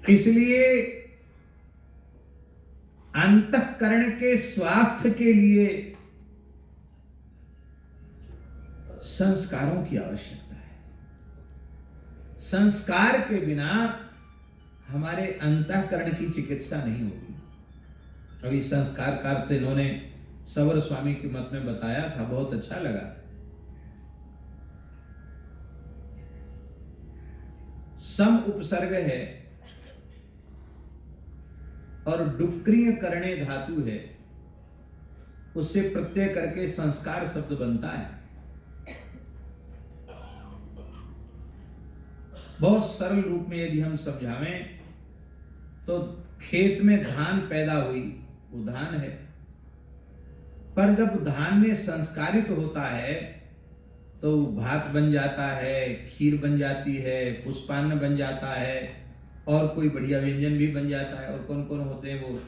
इसलिए अंतःकरण के स्वास्थ्य के लिए संस्कारों की आवश्यकता है। संस्कार के बिना हमारे अंतःकरण की चिकित्सा नहीं होगी। अभी संस्कार कार्य इन्होंने सवर स्वामी के मत में बताया था, बहुत अच्छा लगा। सम उपसर्ग है और डुक्रिय करणे धातु है, उससे प्रत्यय करके संस्कार शब्द बनता है। बहुत सरल रूप में यदि हम समझावें तो खेत में धान पैदा हुई, वो धान है, पर जब धान में संस्कारित होता है तो भात बन जाता है, खीर बन जाती है, पुष्पान्न बन जाता है, और कोई बढ़िया व्यंजन भी बन जाता है। और कौन कौन होते हैं वो?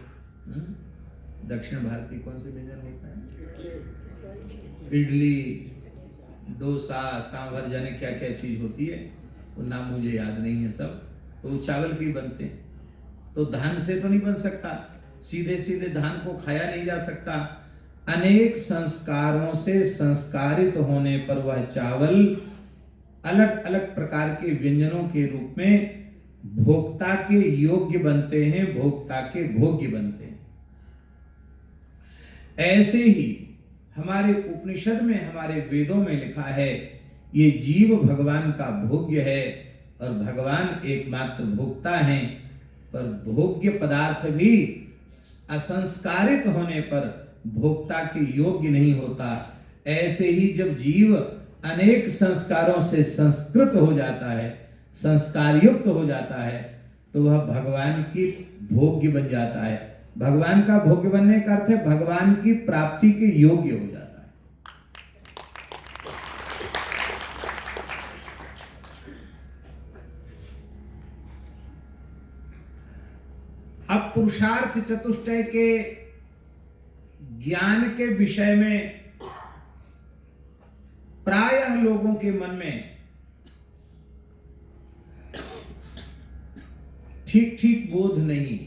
दक्षिण भारतीय कौन से व्यंजन होता है? इडली, डोसा, सांभर, जाने क्या क्या चीज होती है, वो नाम मुझे याद नहीं है सब। तो वो चावल के बनते हैं। तो धान से तो नहीं बन सकता, सीधे सीधे धान को खाया नहीं जा सकता। अनेक संस्कारों से संस्कारित होने पर वह चावल अलग अलग प्रकार के व्यंजनों के रूप में भोक्ता के योग्य बनते हैं, भोक्ता के भोग्य बनते हैं। ऐसे ही हमारे उपनिषद में, हमारे वेदों में लिखा है, ये जीव भगवान का भोग्य है और भगवान एकमात्र भोक्ता हैं। पर भोग्य पदार्थ भी असंस्कारित होने पर भोक्ता के योग्य नहीं होता। ऐसे ही जब जीव अनेक संस्कारों से संस्कृत हो जाता है, संस्कार युक्त हो जाता है, तो वह भगवान की भोग्य बन जाता है। भगवान का भोग्य बनने का अर्थ है भगवान की प्राप्ति के योग्य हो जाता है। अब पुरुषार्थ चतुष्टय के ज्ञान के विषय में प्रायः लोगों के मन में ठीक ठीक बोध नहीं।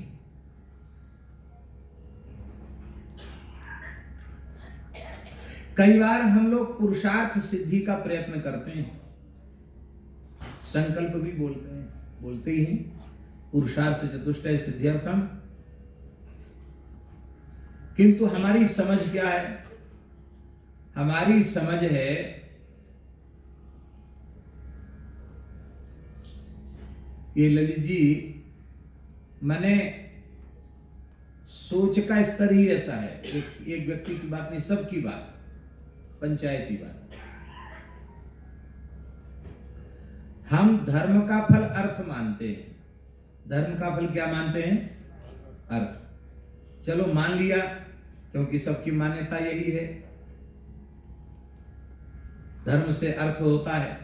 कई बार हम लोग पुरुषार्थ सिद्धि का प्रयत्न करते हैं, संकल्प भी बोलते ही हैं, पुरुषार्थ चतुष्टय सिद्ध्यर्थम, किंतु हमारी समझ क्या है? हमारी समझ है ये ललित जी, मैंने सोच का स्तर ही ऐसा है, एक व्यक्ति की बात नहीं, सबकी बात, पंचायती बात। हम धर्म का फल अर्थ मानते हैं। धर्म का फल क्या मानते हैं? अर्थ। चलो मान लिया, क्योंकि सबकी मान्यता यही है, धर्म से अर्थ होता है।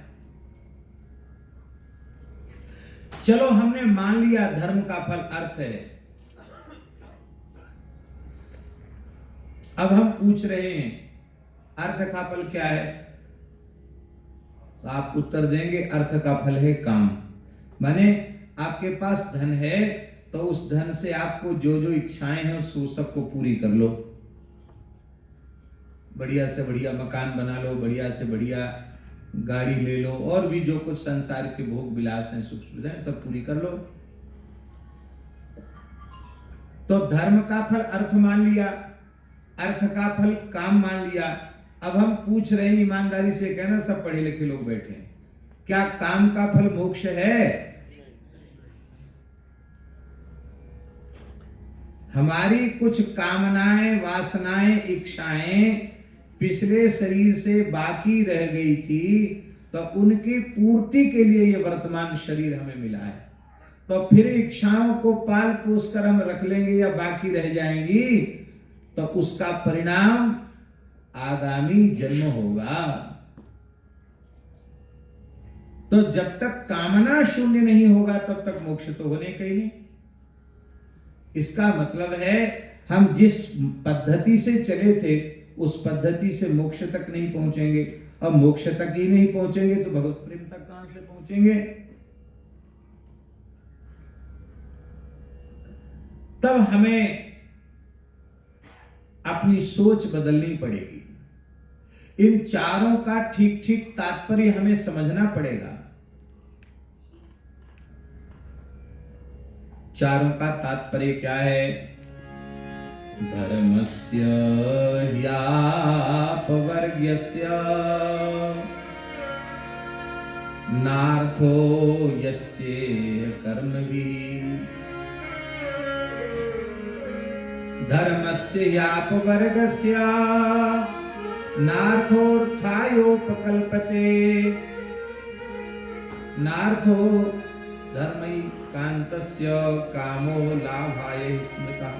चलो हमने मान लिया धर्म का फल अर्थ है। अब हम पूछ रहे हैं अर्थ का फल क्या है? तो आप उत्तर देंगे अर्थ का फल है काम। माने आपके पास धन है तो उस धन से आपको जो जो इच्छाएं हैं उस सबको पूरी कर लो। बढ़िया से बढ़िया मकान बना लो, बढ़िया से बढ़िया गाड़ी ले लो, और भी जो कुछ संसार के भोग विलास हैं, सुख सुविधाएं, सब पूरी कर लो। तो धर्म का फल अर्थ मान लिया, अर्थ का फल काम मान लिया। अब हम पूछ रहे हैं ईमानदारी से कहना, सब पढ़े लिखे लोग बैठे हैं, क्या काम का फल मोक्ष है? हमारी कुछ कामनाएं, वासनाएं, इच्छाएं पिछले शरीर से बाकी रह गई थी, तो उनकी पूर्ति के लिए ये वर्तमान शरीर हमें मिला है। तो फिर इच्छाओं को पाल पोस कर हम रख लेंगे या बाकी रह जाएंगी, तो उसका परिणाम आगामी जन्म होगा। तो जब तक कामना शून्य नहीं होगा तब तक मोक्ष तो होने का ही नहीं। इसका मतलब है हम जिस पद्धति से चले थे उस पद्धति से मोक्ष तक नहीं पहुंचेंगे, और मोक्ष तक ही नहीं पहुंचेंगे तो भगवत प्रेम तक कहां से पहुंचेंगे? तब हमें अपनी सोच बदलनी पड़ेगी। इन चारों का ठीक ठीक तात्पर्य हमें समझना पड़ेगा। चारों का तात्पर्य क्या है? धर्मस्य ह्यापवर्ग्यस्य नार्थो यश्चेह कर्मभिः। धर्मस्य ह्यापवर्गस्य नार्थोऽर्थायोपकल्पते। नार्थो धर्मैकान्तस्य कामो लाभाय स्मृता।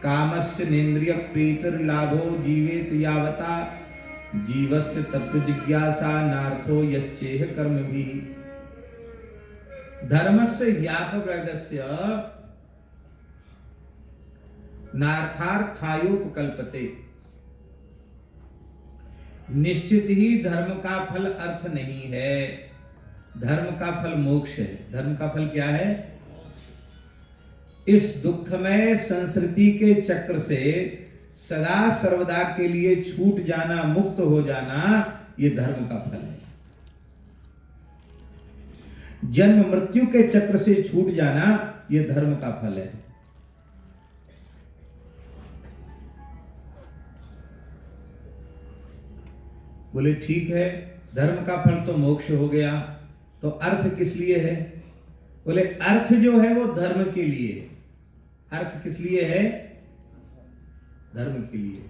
कामस्य नेन्द्रिय प्रीतिर्लाभो जीवेत यावता। जीवस्य तत्व जिज्ञासा नार्थो यश्चेह कर्मभिः। धर्मस्य ह्यापवर्गस्य नार्थार्थायोपकल्पते। निश्चित ही धर्म का फल अर्थ नहीं है, धर्म का फल मोक्ष है। धर्म का फल क्या है? इस दुखमय संस्कृति के चक्र से सदा सर्वदा के लिए छूट जाना, मुक्त हो जाना, ये धर्म का फल है। जन्म मृत्यु के चक्र से छूट जाना, ये धर्म का फल है। बोले ठीक है, धर्म का फल तो मोक्ष हो गया, तो अर्थ किस लिए है? बोले अर्थ जो है वो धर्म के लिए। अर्थ किस लिए है? धर्म के लिए।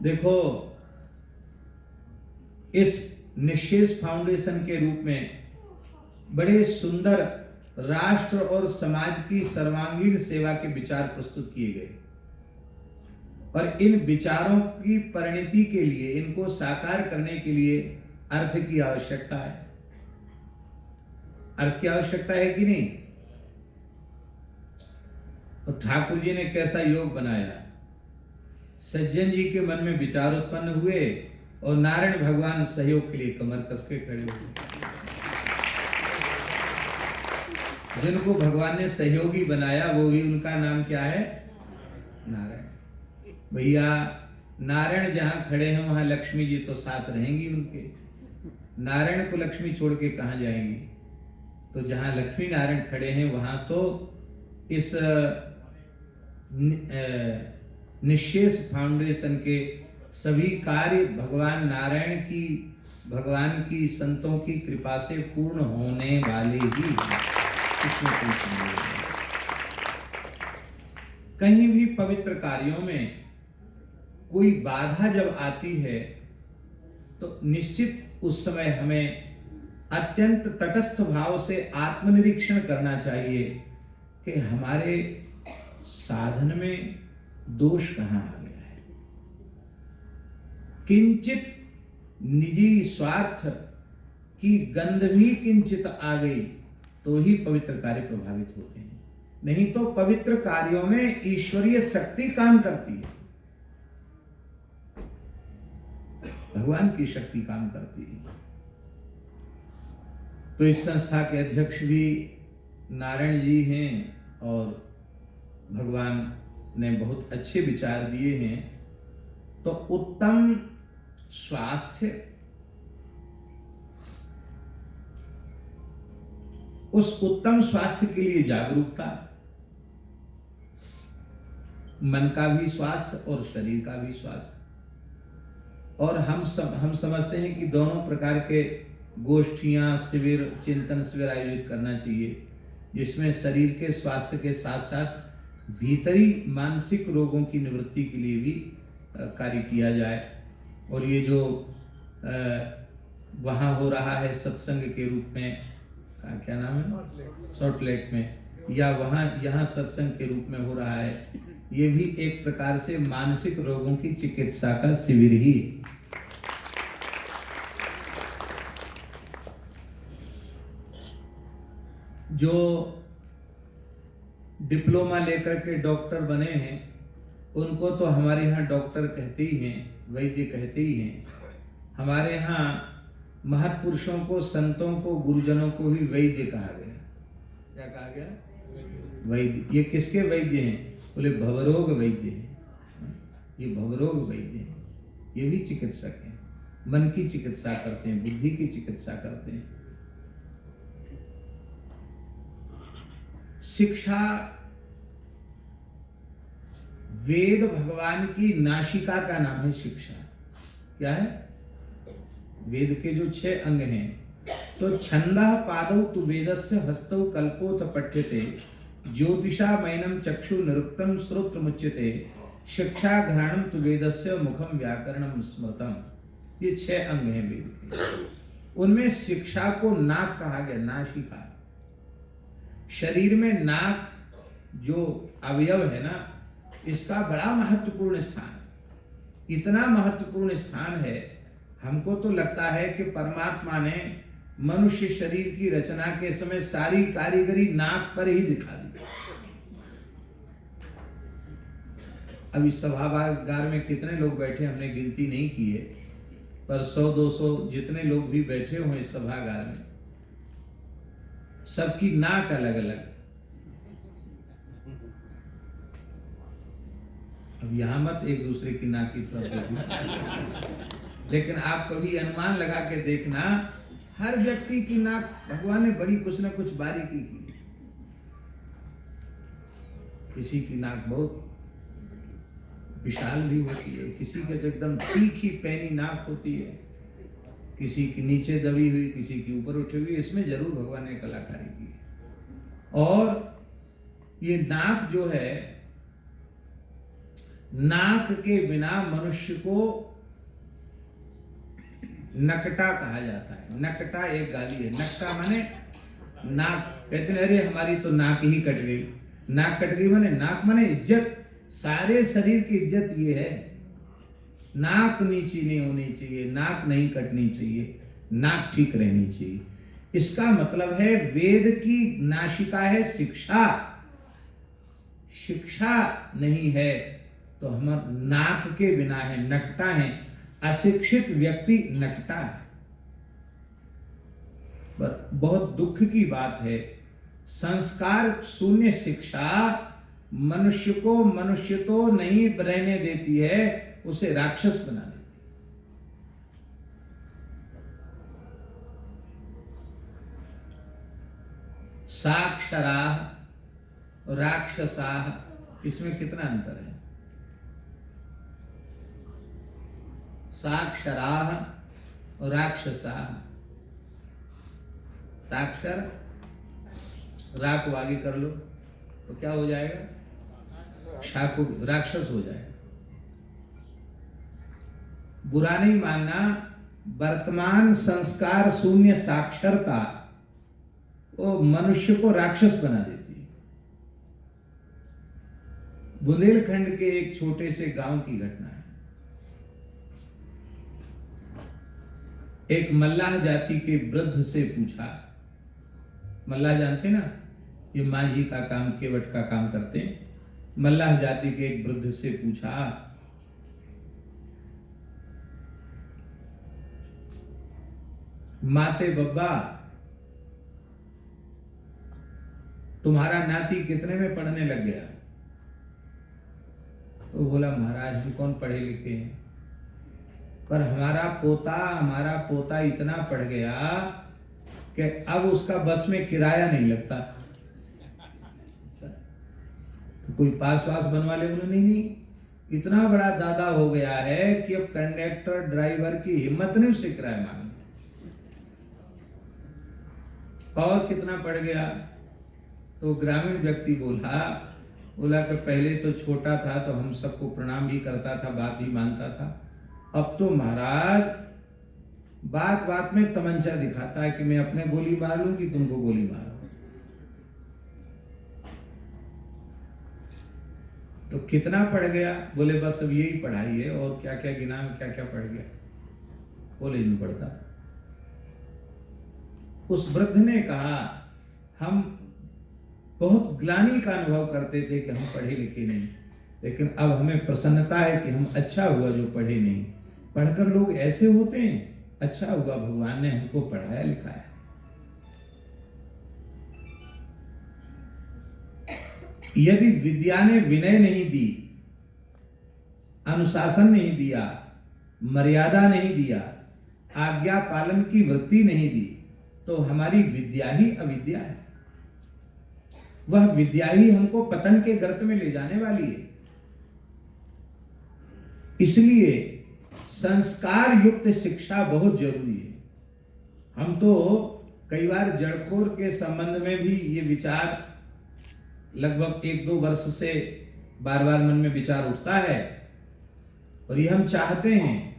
देखो, इस निशेष फाउंडेशन के रूप में बड़े सुंदर राष्ट्र और समाज की सर्वांगीण सेवा के विचार प्रस्तुत किए गए, और इन विचारों की परिणति के लिए, इनको साकार करने के लिए अर्थ की आवश्यकता है। अर्थ की आवश्यकता है कि नहीं? तो ठाकुर जी ने कैसा योग बनाया। सज्जन जी के मन में विचार उत्पन्न हुए और नारायण भगवान सहयोग के लिए कमर कस के खड़े हुए। जिनको भगवान ने सहयोगी बनाया, वो ही उनका नाम क्या है? नारायण। भैया, नारायण जहां खड़े हैं वहां लक्ष्मी जी तो साथ रहेंगी उनके। नारायण को लक्ष्मी छोड़ के कहां जाएंगी? तो जहां लक्ष्मी नारायण खड़े हैं वहां तो इस निशेष फाउंडेशन के सभी कार्य भगवान नारायण की, भगवान की, संतों की कृपा से पूर्ण होने वाले ही। इसमें कोई संदेह नहीं। कहीं भी पवित्र कार्यों में कोई बाधा जब आती है तो निश्चित उस समय हमें अत्यंत तटस्थ भाव से आत्मनिरीक्षण करना चाहिए कि हमारे साधन में दोष कहां आ गया है। किंचित निजी स्वार्थ की गंध भी किंचित आ गई तो ही पवित्र कार्य प्रभावित होते हैं, नहीं तो पवित्र कार्यों में ईश्वरीय शक्ति काम करती है, भगवान की शक्ति काम करती है। तो इस संस्था के अध्यक्ष भी नारायण जी हैं और भगवान ने बहुत अच्छे विचार दिए हैं। तो उत्तम स्वास्थ्य, उस उत्तम स्वास्थ्य के लिए जागरूकता, मन का भी स्वास्थ्य और शरीर का भी स्वास्थ्य। और हम समझते हैं कि दोनों प्रकार के गोष्ठियां, शिविर, चिंतन शिविर आयोजित करना चाहिए, जिसमें शरीर के स्वास्थ्य के साथ साथ भीतरी मानसिक रोगों की निवृत्ति के लिए भी कार्य किया जाए। और ये जो वहाँ हो रहा है सत्संग के रूप में, क्या नाम है, सॉल्ट लेक में, या वहाँ यहाँ सत्संग के रूप में हो रहा है, ये भी एक प्रकार से मानसिक रोगों की चिकित्सा का शिविर ही। जो डिप्लोमा लेकर के डॉक्टर बने हैं उनको तो हमारे यहाँ डॉक्टर कहते ही हैं, वैद्य कहते ही हैं। हमारे यहाँ महत्पुरुषों को, संतों को, गुरुजनों को ही वैद्य कहा गया। क्या कहा गया? वैद्य। ये किसके वैद्य हैं? बोले भवरोग वैद्य हैं। ये भवरोग वैद्य हैं, ये भी चिकित्सक हैं, मन की चिकित्सा करते हैं, बुद्धि की चिकित्सा करते हैं। शिक्षा, वेद भगवान की नासिका का नाम है शिक्षा। क्या है? वेद के जो 6 अंग हैं, तो छंदः पादौ तु वेदस्य हस्तौ कल्पोथ पठ्यते, ज्योतिषा मैनम चक्षु निरुक्तम श्रोत्रमुच्यते, शिक्षा घ्राणम तु वेदस्य मुखम व्याकरणम स्मृतम। ये 6 अंग हैं वेद के। उनमें शिक्षा को नाक कहा गया, नासिका। शरीर में नाक जो अवयव है ना, इसका बड़ा महत्वपूर्ण स्थान है। इतना महत्वपूर्ण स्थान है, हमको तो लगता है कि परमात्मा ने मनुष्य शरीर की रचना के समय सारी कारीगरी नाक पर ही दिखा दी। अब इस सभागार में कितने लोग बैठे हमने गिनती नहीं की है, पर 100-200 जितने लोग भी बैठे हुए इस सभागार में, सबकी नाक अलग अलग। अब यहां मत एक दूसरे की नाक की तरफ देखना, लेकिन आप कभी अनुमान लगा के देखना, हर व्यक्ति की नाक भगवान ने बड़ी कुछ न कुछ बारीकी की। किसी की नाक बहुत विशाल भी होती है, किसी के तो एकदम तीखी पैनी नाक होती है, किसी की नीचे दबी हुई, किसी की ऊपर उठी हुई। इसमें जरूर भगवान ने कलाकारी की है। और ये नाक जो है, नाक के बिना मनुष्य को नकटा कहा जाता है। नकटा एक गाली है। नकटा माने नाक, कहते हैं अरे हमारी तो नाक ही कट गई। नाक कट गई माने, नाक माने इज्जत, सारे शरीर की इज्जत ये है। नाक नीची नहीं होनी चाहिए, नाक नहीं कटनी चाहिए, नाक ठीक रहनी चाहिए। इसका मतलब है वेद की नासिका है शिक्षा। शिक्षा नहीं है तो हम नाक के बिना है, नकटा है। अशिक्षित व्यक्ति नकटा है। पर बहुत दुख की बात है, संस्कार शून्य शिक्षा मनुष्य को मनुष्य तो नहीं रहने देती है, उसे राक्षस बना देती है। साक्षराः राक्षसाः, इसमें कितना अंतर है? साक्षराः और राक्षसाः। साक्षर, रा को आगे कर लो तो क्या हो जाएगा? शा को राक्षस हो जाएगा। बुरा नहीं मानना, वर्तमान संस्कार शून्य साक्षरता वो मनुष्य को राक्षस बना देती है। बुंदेलखंड के एक छोटे से गांव की घटना है। एक मल्लाह जाति के वृद्ध से पूछा, मल्लाह जानते ना, ये माझी का काम, केवट का काम करते हैं। मल्लाह जाति के एक वृद्ध से पूछा, माते बब्बा तुम्हारा नाती कितने में पढ़ने लग गया? तो बोला महाराज हम कौन पढ़े लिखे हैं, पर हमारा पोता इतना पढ़ गया कि अब उसका बस में किराया नहीं लगता। तो कोई पास वास बनवा ले? बोले नहीं, इतना बड़ा दादा हो गया है कि अब कंडक्टर ड्राइवर की हिम्मत नहीं उससे किराया मांगने। और कितना पढ़ गया? तो ग्रामीण व्यक्ति बोला कि पहले तो छोटा था तो हम सबको प्रणाम भी करता था, बात भी मानता था। अब तो महाराज बात बात में तमंचा दिखाता है कि मैं अपने गोली मार लूं कि तुमको गोली मारूं। तो कितना पढ़ गया? बोले बस अब यही पढ़ाई है, और क्या क्या गिना, क्या क्या पढ़ गया? कॉलेज में पढ़ता। उस वृद्ध ने कहा हम बहुत ग्लानि का अनुभव करते थे कि हम पढ़े लिखे नहीं, लेकिन अब हमें प्रसन्नता है कि हम अच्छा हुआ जो पढ़े नहीं। पढ़कर लोग ऐसे होते हैं, अच्छा हुआ भगवान ने हमको पढ़ाया लिखाया। यदि विद्या ने विनय नहीं दी, अनुशासन नहीं दिया, मर्यादा नहीं दिया, आज्ञा पालन की वृत्ति नहीं दी, तो हमारी विद्या ही अविद्या है। वह विद्या ही हमको पतन के गर्त में ले जाने वाली है। इसलिए संस्कार युक्त शिक्षा बहुत जरूरी है। हम तो कई बार जड़खोर के संबंध में भी ये विचार लगभग 1-2 वर्ष से बार बार मन में विचार उठता है, और ये हम चाहते हैं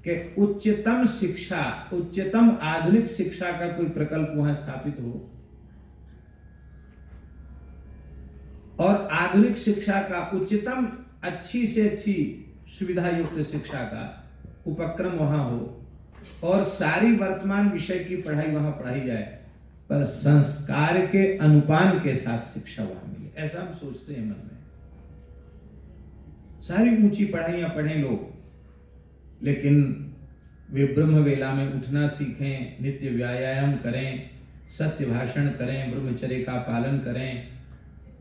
कि उच्चतम शिक्षा, उच्चतम आधुनिक शिक्षा का कोई प्रकल्प वहां स्थापित हो, और आधुनिक शिक्षा का उच्चतम अच्छी से अच्छी सुविधा युक्त शिक्षा का उपक्रम वहां हो, और सारी वर्तमान विषय की पढ़ाई वहां पढ़ाई जाए, पर संस्कार के अनुपान के साथ शिक्षा वहां मिले, ऐसा हम सोचते हैं मन में। सारी ऊंची पढ़ाइयां पढ़ें लोग, लेकिन वे ब्रह्म वेला में उठना सीखें, नित्य व्यायाम करें, सत्य भाषण करें, ब्रह्मचर्य का पालन करें,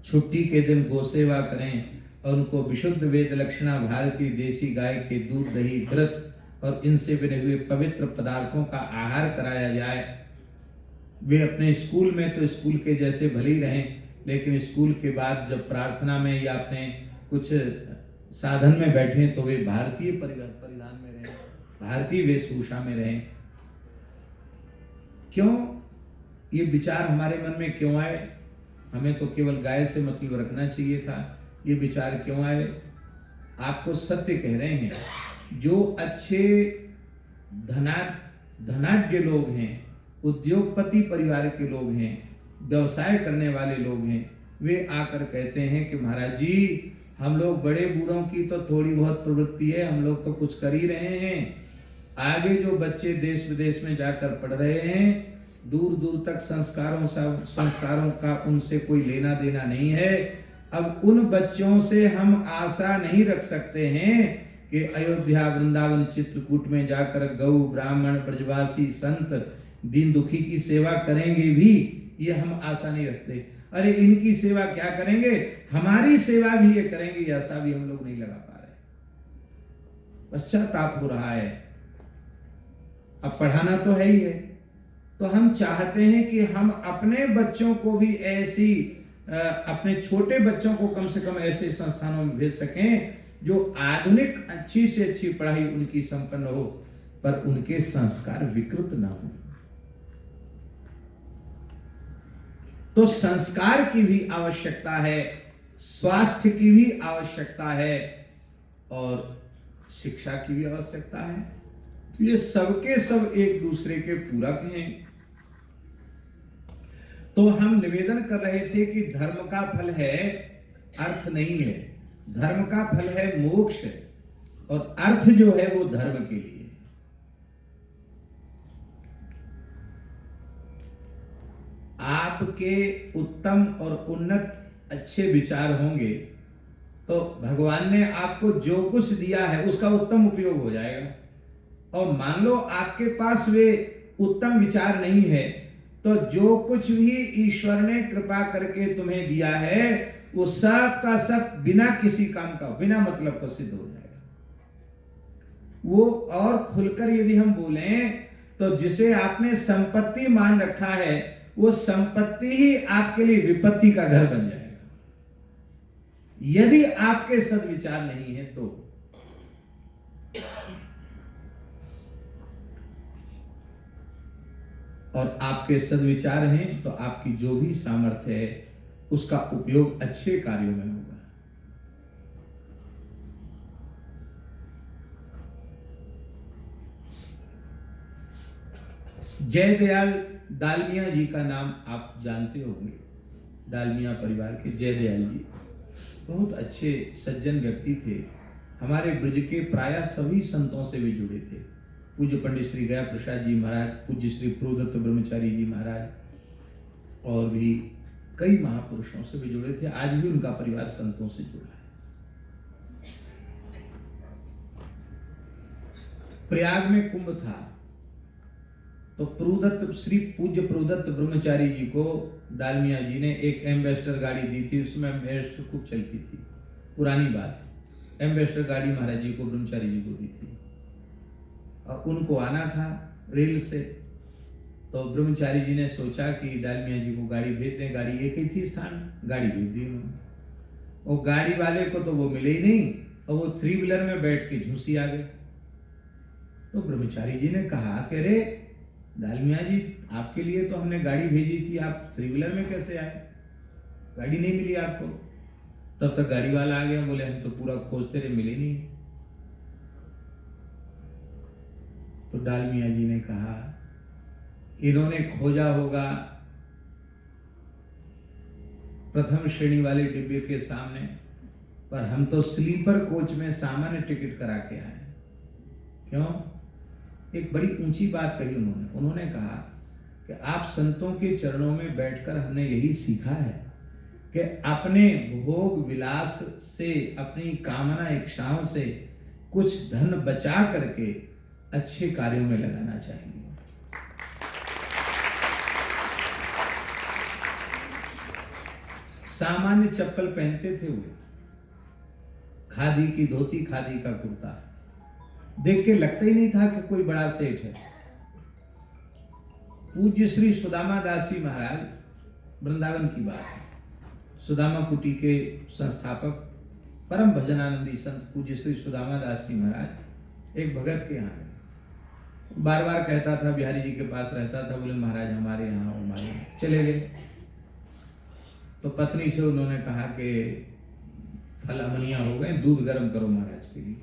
छुट्टी के दिन गोसेवा करें, और उनको विशुद्ध वेद लक्षणा भारतीय देसी गाय के दूध, दही, घृत और इनसे बने हुए पवित्र पदार्थों का आहार कराया जाए। वे अपने स्कूल में तो स्कूल के जैसे भले ही रहें, लेकिन स्कूल के बाद जब प्रार्थना में या अपने कुछ साधन में बैठे तो वे भारतीय परिधान में रहें, भारतीय वेशभूषा में रहें। क्यों ये विचार हमारे मन में क्यों आए? हमें तो केवल गाय से मतलब रखना चाहिए था, ये विचार क्यों आए? आपको सत्य कह रहे हैं, जो अच्छे धनाढ्य लोग हैं, उद्योगपति परिवार के लोग हैं, व्यवसाय करने वाले लोग हैं, वे आकर कहते हैं कि महाराज जी, हम लोग बड़े बूढ़ों की तो थोड़ी बहुत प्रवृत्ति है, हम लोग तो कुछ कर ही रहे हैं, आगे जो बच्चे देश विदेश में जाकर पढ़ रहे हैं, दूर दूर तक संस्कारों का उनसे कोई लेना देना नहीं है। अब उन बच्चों से हम आशा नहीं रख सकते हैं कि अयोध्या, वृंदावन, चित्रकूट में जाकर गौ, ब्राह्मण, ब्रजवासी, संत, दीन दुखी की सेवा करेंगे भी, ये हम आशा नहीं रखते। अरे इनकी सेवा क्या करेंगे, हमारी सेवा भी ये करेंगे, ऐसा भी हम लोग नहीं लगा पा रहे। पश्चाताप हो रहा है। अब पढ़ाना तो है ही है, तो हम चाहते हैं कि हम अपने बच्चों को भी ऐसी, अपने छोटे बच्चों को कम से कम ऐसे संस्थानों में भेज सकें जो आधुनिक अच्छी से अच्छी पढ़ाई उनकी संपन्न हो, पर उनके संस्कार विकृत ना हो। तो संस्कार की भी आवश्यकता है, स्वास्थ्य की भी आवश्यकता है, और शिक्षा की भी आवश्यकता है। तो ये सबके सब एक दूसरे के पूरक हैं। तो हम निवेदन कर रहे थे कि धर्म का फल है, अर्थ नहीं है। धर्म का फल है मोक्ष, और अर्थ जो है वो धर्म के लिए। आपके उत्तम और उन्नत अच्छे विचार होंगे तो भगवान ने आपको जो कुछ दिया है उसका उत्तम उपयोग हो जाएगा। और मान लो आपके पास वे उत्तम विचार नहीं है, तो जो कुछ भी ईश्वर ने कृपा करके तुम्हें दिया है वो सब का सब बिना किसी काम का, बिना मतलब का सिद्ध हो जाएगा। वो और खुलकर यदि हम बोलें तो जिसे आपने संपत्ति मान रखा है वो संपत्ति ही आपके लिए विपत्ति का घर बन जाएगा, यदि आपके सद्विचार नहीं है तो। और आपके सद्विचार हैं तो आपकी जो भी सामर्थ्य है उसका उपयोग अच्छे कार्यों में होगा। जयदयाल डालमिया जी का नाम आप जानते होंगे। डालमिया परिवार के जयदयाल जी बहुत अच्छे सज्जन व्यक्ति थे। हमारे ब्रज के प्रायः सभी संतों से भी जुड़े थे। पूज्य पंडित श्री गया प्रसाद जी महाराज, पूज्य श्री प्रोदत्त ब्रह्मचारी जी महाराज, और भी कई महापुरुषों से भी जुड़े थे। आज भी उनका परिवार संतों से जुड़ा है। प्रयाग में कुंभ था तो प्रोदत्त, श्री पूज्य प्रोदत्त ब्रह्मचारी जी को डालमिया जी ने एक एम्बेसडर गाड़ी दी थी, उसमें एम्बेसडर खूब चलती थी, पुरानी बात है। एम्बेसडर गाड़ी महाराज जी को, ब्रह्मचारी जी को दी थी और उनको आना था रेल से। तो ब्रह्मचारी जी ने सोचा कि डालमिया जी को गाड़ी भेज दें, गाड़ी एक ही थी स्थान, गाड़ी भेज दी उन्होंने। वो गाड़ी वाले को तो वो मिले ही नहीं और वो 3 व्हीलर में बैठ के झूसी आ गए। तो ब्रह्मचारी जी ने कहा कि अरे डालमिया जी, आपके लिए तो हमने गाड़ी भेजी थी, आप 3 व्हीलर में कैसे आए, गाड़ी नहीं मिली आपको। तब तक गाड़ी वाला आ गया, बोले हम तो पूरा खोजते रहे, मिले नहीं। तो डालमिया जी ने कहा इन्होंने खोजा होगा प्रथम श्रेणी वाले डिब्बे के सामने, पर हम तो स्लीपर कोच में सामान्य टिकट करा के आए। क्यों? एक बड़ी ऊंची बात कही उन्होंने कहा कि आप संतों के चरणों में बैठकर हमने यही सीखा है कि अपने भोग विलास से, अपनी कामना इच्छाओं से कुछ धन बचा करके अच्छे कार्यों में लगाना चाहिए। सामान्य चप्पल पहनते थे वो, खादी की धोती, खादी का कुर्ता, देख के लगता ही नहीं था कि कोई बड़ा सेठ है। पूज्य श्री सुदामा दास जी महाराज, वृंदावन की बात है, सुदामा कुटी के संस्थापक परम भजनानंदी संत पूज्य श्री सुदामा दास जी महाराज एक भगत के यहाँ बार बार कहता था, बिहारी जी के पास रहता था, बोले महाराज हमारे यहाँ, हमारे यहाँ चले गए। तो पत्नी से उन्होंने कहा कि फलामनिया हो गए, दूध गर्म करो महाराज के लिए।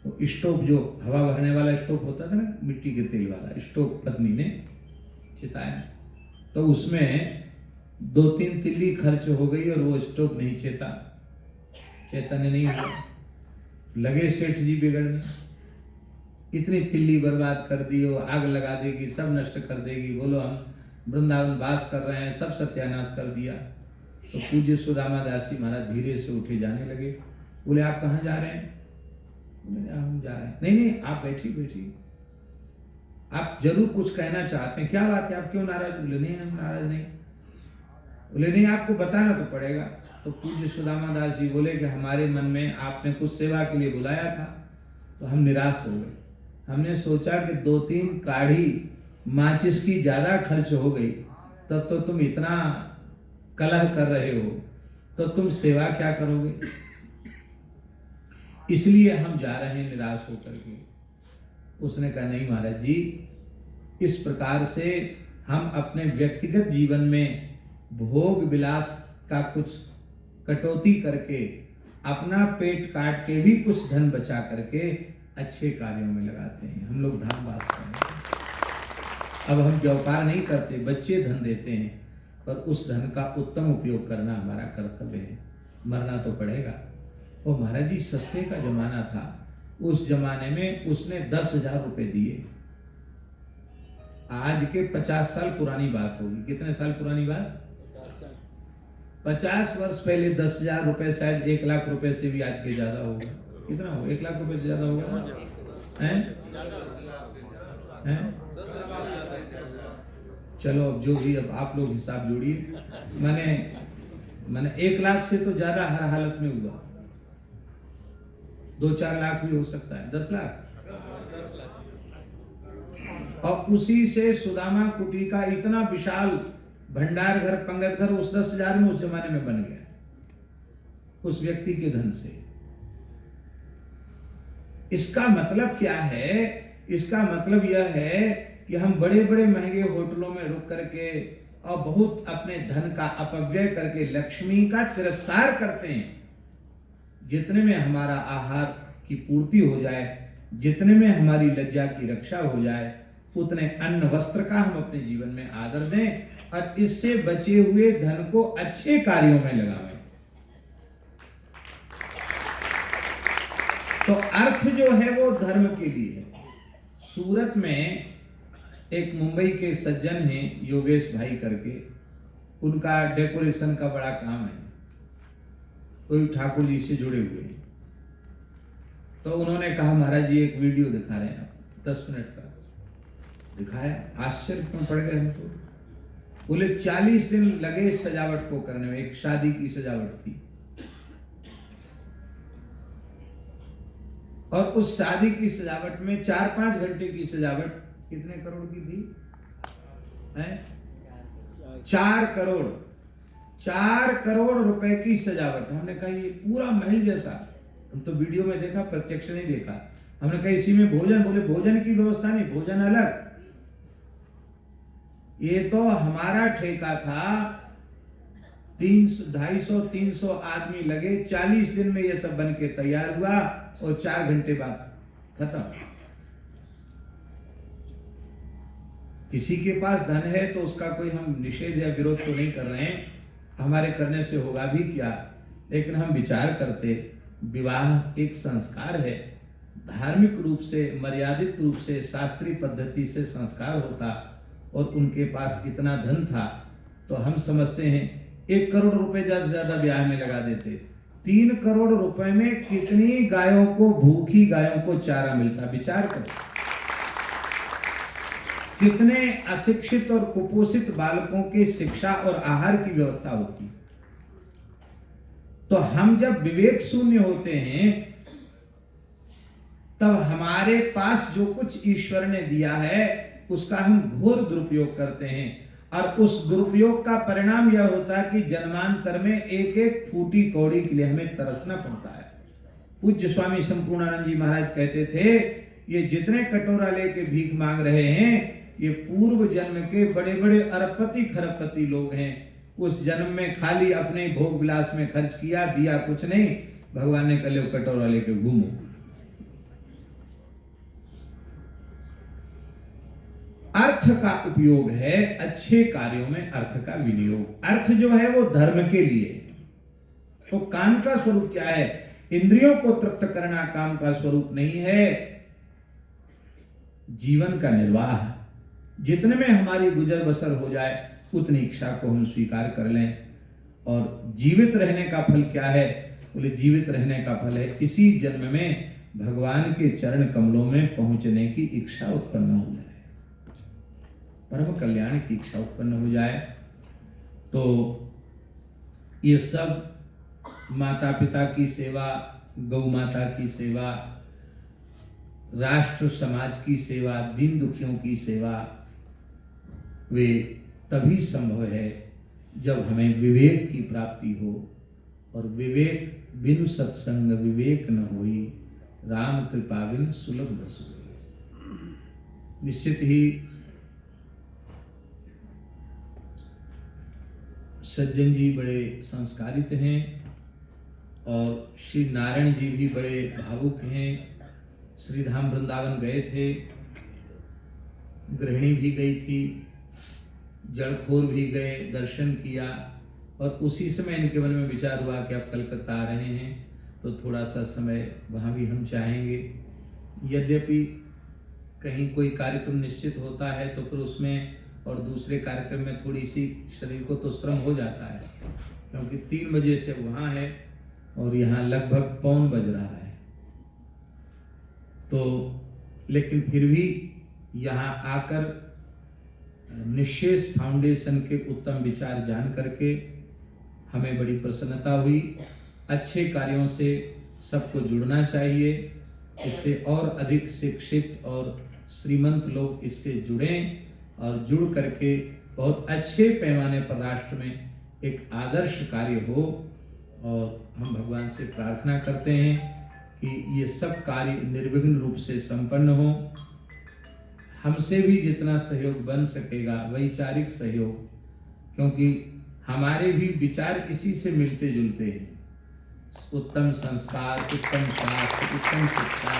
तो स्टोव, जो हवा भरने वाला स्टोव होता था ना, मिट्टी के तेल वाला स्टोव, पत्नी ने चिताया। तो उसमें 2-3 तिल्ली खर्च हो गई और वो स्टोव नहीं चैतन्य नहीं हुआ। लगे सेठ जी बिगड़ने, इतनी तिल्ली बर्बाद कर दी, वो आग लगा देगी, सब नष्ट कर देगी, बोलो हम वृंदावन वास कर रहे हैं, सब सत्यानाश कर दिया। तो पूज्य सुदामा दास जी महाराज धीरे से उठे जाने लगे। बोले आप कहाँ जा रहे हैं? बोले हम जा रहे हैं। नहीं आप बैठिए, आप जरूर कुछ कहना चाहते हैं, क्या बात है, आप क्यों नाराज? बोले नहीं हम नाराज नहीं। बोले नहीं आपको बताना तो पड़ेगा। तो पूज्य सुदामा दास जी बोले कि हमारे मन में आपने कुछ सेवा के लिए बुलाया था, तो हम निराश हो गए। हमने सोचा कि 2-3 काढ़ी माचिस की ज्यादा खर्च हो गई, तब तो तुम इतना कलह कर रहे हो, तो तुम सेवा क्या करोगे, इसलिए हम जा रहे हैं निराश होकर के। उसने कहा नहीं महाराज जी, इस प्रकार से हम अपने व्यक्तिगत जीवन में भोग विलास का कुछ कटौती करके, अपना पेट काट के भी कुछ धन बचा करके अच्छे कार्यों में लगाते हैं। हम लोग धाम वास करते हैं। अब हम व्यापार नहीं करते, बच्चे धन देते हैं, पर उस धन का उत्तम उपयोग करना हमारा कर्तव्य है। मरना तो पड़ेगा। और महाराज जी सस्ते का जमाना था, उस जमाने में उसने 10,000 रुपए दिए। आज के 50 साल पुरानी बात होगी। कितने साल पुरानी बात? 50 वर्ष पहले 10,000 रुपए शायद 1 लाख रुपए से भी आज के ज्यादा होगा। कितना होगा? 1 लाख रुपए से ज्यादा होगा हैं? चलो अब जो भी, अब आप लोग हिसाब जोड़िए। मैंने 1 लाख से तो ज्यादा हर हालत में हुआ। 2-4 लाख भी हो सकता है, 10 लाख। और उसी से सुदामा कुटी का इतना विशाल भंडार घर, पंगत घर उस 10,000 में उस जमाने में बन गया, उस व्यक्ति के धन से। इसका मतलब क्या है? इसका मतलब यह है कि हम बड़े बड़े महंगे होटलों में रुक करके और बहुत अपने धन का अपव्यय करके लक्ष्मी का तिरस्कार करते हैं। जितने में हमारा आहार की पूर्ति हो जाए, जितने में हमारी लज्जा की रक्षा हो जाए, उतने अन्न वस्त्र का हम अपने जीवन में आदर दें और इससे बचे हुए धन को अच्छे कार्यों में लगाएं। तो अर्थ जो है वो धर्म के लिए है। सूरत में एक मुंबई के सज्जन हैं, योगेश भाई करके, उनका डेकोरेशन का बड़ा काम है, कोई ठाकुर जी से जुड़े हुए हैं। तो उन्होंने कहा महाराज जी एक वीडियो दिखा रहे हैं आप, 10 मिनट का दिखाया। आश्चर्य में पड़ गए हम तो। बोले 40 दिन लगे सजावट को करने में। एक शादी की सजावट थी और उस शादी की सजावट में 4-5 घंटे की सजावट कितने करोड़ की थी? 4 करोड़ रुपए की सजावट। हमने कहा ये पूरा महल जैसा, हम तो वीडियो में देखा, प्रत्यक्ष नहीं देखा। हमने कहा इसी में भोजन, बोले भोजन की व्यवस्था नहीं, भोजन अलग। ये तो हमारा ठेका था, 250-300 आदमी लगे, 40 दिन में ये सब बन के तैयार हुआ और 4 घंटे बाद खत्म। किसी के पास धन है तो उसका कोई हम निषेध या विरोध तो नहीं कर रहे हैं, हमारे करने से होगा भी क्या, लेकिन हम विचार करते विवाह एक संस्कार है, धार्मिक रूप से, मर्यादित रूप से, शास्त्रीय पद्धति से संस्कार होता, और उनके पास इतना धन था तो हम समझते हैं 1 करोड़ रुपए ज्यादा से ज्यादा ब्याह में लगा देते। 3 करोड़ रुपए में कितनी गायों को, भूखी गायों को चारा मिलता, विचार करो। कितने अशिक्षित और कुपोषित बालकों की शिक्षा और आहार की व्यवस्था होती। तो हम जब विवेक शून्य होते हैं तब हमारे पास जो कुछ ईश्वर ने दिया है उसका हम घोर दुरुपयोग करते हैं, और उस दुरुपयोग का परिणाम यह होता है कि जन्मांतर में एक एक फूटी कौड़ी के लिए हमें तरसना पड़ता है। पूज्य स्वामी संपूर्णानंद जी महाराज कहते थे, ये जितने कटोरा लेके भीख मांग रहे हैं ये पूर्व जन्म के बड़े बड़े अरबपति खरबपति लोग हैं। उस जन्म में खाली अपने भोग विलास में खर्च किया, दिया कुछ नहीं। भगवान ने कहा कटोरा लेके घूमो। अर्थ का उपयोग है, अच्छे कार्यों में अर्थ का विनियोग। अर्थ जो है वो धर्म के लिए। तो काम का स्वरूप क्या है? इंद्रियों को तृप्त करना काम का स्वरूप नहीं है, जीवन का निर्वाह। जितने में हमारी गुजर बसर हो जाए उतनी इच्छा को हम स्वीकार कर लें। और जीवित रहने का फल क्या है? बोले जीवित रहने का फल है इसी जन्म में भगवान के चरण कमलों में पहुंचने की इच्छा उत्पन्न हो जाए, परम कल्याण की इच्छा उत्पन्न हो जाए। तो ये सब माता पिता की सेवा, गौ माता की सेवा, राष्ट्र समाज की सेवा, दीन दुखियों की सेवा, वे तभी संभव है जब हमें विवेक की प्राप्ति हो। और विवेक बिनु सत्संग विवेक न होई, राम कृपा बिन सुलभ बस होई। निश्चित ही सज्जन जी बड़े संस्कारित हैं और श्री नारायण जी भी बड़े भावुक हैं। श्रीधाम वृंदावन गए थे, गृहिणी भी गई थी, जड़खोर भी गए, दर्शन किया, और उसी समय इनके मन में विचार हुआ कि अब कलकत्ता आ रहे हैं तो थोड़ा सा समय वहाँ भी हम चाहेंगे। यद्यपि कहीं कोई कार्यक्रम निश्चित होता है तो फिर उसमें और दूसरे कार्यक्रम में थोड़ी सी शरीर को तो श्रम हो जाता है, क्योंकि 3 बजे से वहाँ है और यहाँ लगभग 5 बज रहा है। तो लेकिन फिर भी यहाँ आकर निशेष फाउंडेशन के उत्तम विचार जान करके हमें बड़ी प्रसन्नता हुई। अच्छे कार्यों से सबको जुड़ना चाहिए, इससे और अधिक शिक्षित और श्रीमंत लोग इससे जुड़ें और जुड़ करके बहुत अच्छे पैमाने पर राष्ट्र में एक आदर्श कार्य हो। और हम भगवान से प्रार्थना करते हैं कि ये सब कार्य निर्विघ्न रूप से संपन्न हो। हमसे भी जितना सहयोग बन सकेगा, वैचारिक सहयोग, क्योंकि हमारे भी विचार इसी से मिलते जुलते हैं। उत्तम संस्कार, उत्तम शास्त्र, उत्तम शिक्षा,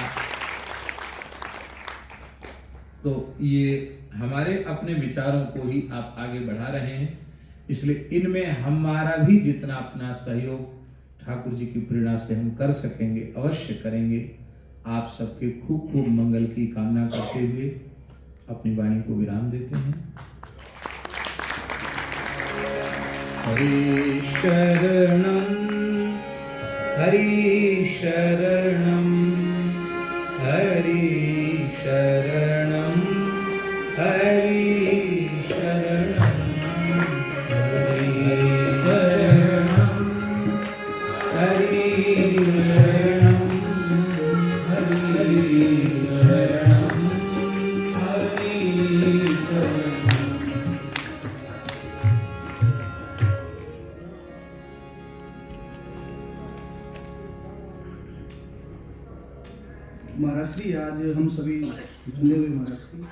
तो ये हमारे अपने विचारों को ही आप आगे बढ़ा रहे हैं। इसलिए इनमें हमारा भी जितना अपना सहयोग ठाकुर जी की प्रेरणा से हम कर सकेंगे अवश्य करेंगे। आप सबके खूब खूब मंगल की कामना करते हुए अपनी वाणी को विराम देते हैं। हरि शरणम हरि शरणम हरि शरणम हरि शरणम। महाराज श्री, आज हम सभी धन्य हुए महाराज श्री।